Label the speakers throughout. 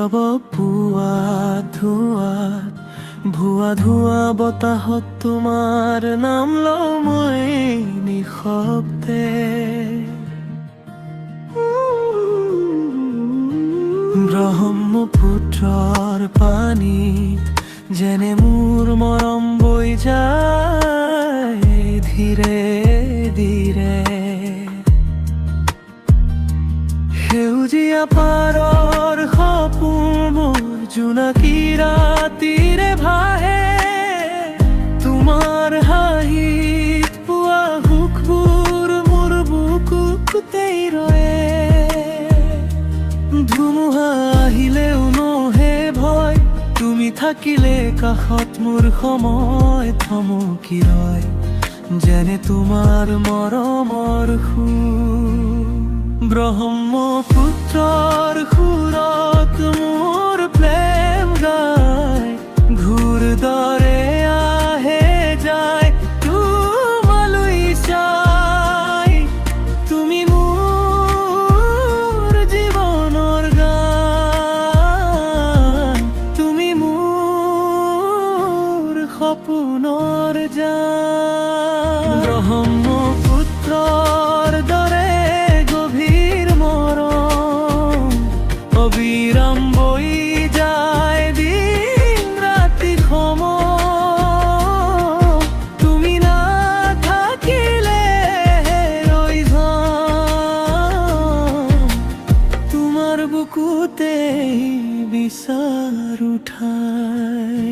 Speaker 1: নীৰৱ ভুৱা ধোঁৱা বতাহত তোমাৰ নাম লওঁ মই নিশব্দে। ব্ৰহ্মপুত্ৰৰ পানীত যেনে মোৰ মৰম বৈ যায় ধীৰে ধীৰে। সেউজীয়া পাৰৰ সপোনবোৰ জোনাকী ৰাতিৰে ভাহে। তোমাৰ হাঁহিত পোৱা সুখবোৰ মোৰ বুকুতেই ৰয়ে। ধুমুহা আহিলেও নহে ভয়, তুমি থাকিলে কাষত মোৰ সময় থমকি ৰয়। যেনে তোমাৰ মৰমৰ সুৰ ব্ৰহ্মপুত্ৰৰ সুৰত মোৰ প্ৰেম গায়। ঘূৰ দৰে আহে যায় তোমালৈ চাই। তুমি মোৰ জীৱনৰ গান, তুমি মোৰ সপোনৰ জান। ব্ৰহ্মপুত্ৰৰ দৰে গভীৰ মৰম অবিৰাম বৈ যায় দিন ৰাতি সময়। তুমি নাথাকিলে ৰৈ যাম তোমাৰ বুকুতে বিচাৰ উঠাই।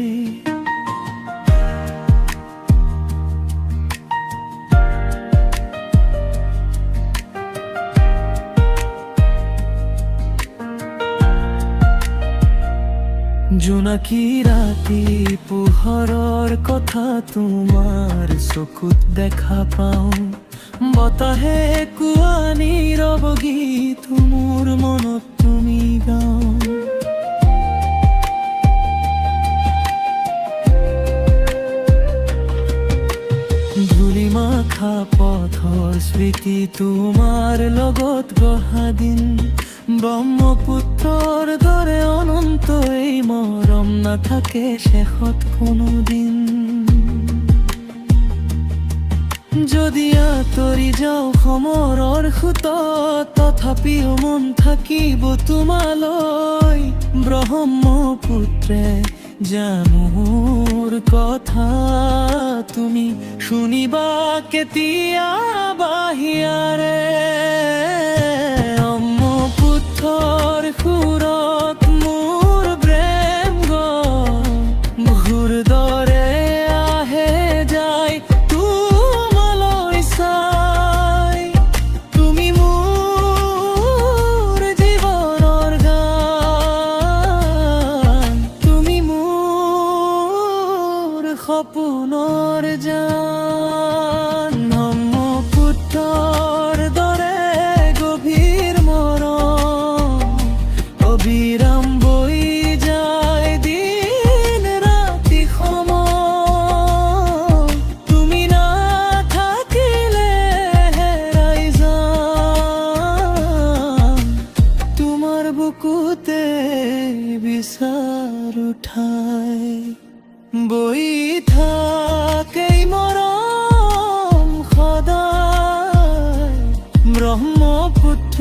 Speaker 1: জোনাকী ৰাতি পোহৰৰ কথা তোমাৰ চকুত দেখা পাওঁ। বতাহে কোৱা নীৰৱ গীত মোৰ মনত তুমি গাওঁ। ধূলি মাখা পথৰ স্মৃতি তোমাৰ লগত গঢ়া দিন। ব্ৰহ্মপুত্ৰৰ দৰে অনন্ত এই মৰম নাথাকে শেষত কোনো দিন। যদি আঁতৰি যাওঁ সময়ৰ সোঁতত, তথাপিও মন থাকিব তোমালৈ। ব্ৰহ্মপুত্ৰে জানো মোৰ কথা তুমি শুনিবা কেতিয়াবা হিয়াৰে। ব্ৰহ্মপুত্ৰৰ সুৰত মোৰ প্ৰেম গায়। ঘূৰ দৰে আহে যায় তোমালৈ চাই। তুমি মোৰ জীৱনৰ গান, তুমি মোৰ সপোনৰ জান। ব্ৰহ্মপুত্ৰৰ দৰে গভীৰ মৰম অবিৰাম বৈ যায় দিন ৰাতি সময়। তুমি নাথাকিলে হেৰাই যাম তোমাৰ বুকুতে বিচাৰ উঠাই। বৈ থাকে মৰম সদায় ব্ৰহ্মপুত্ৰ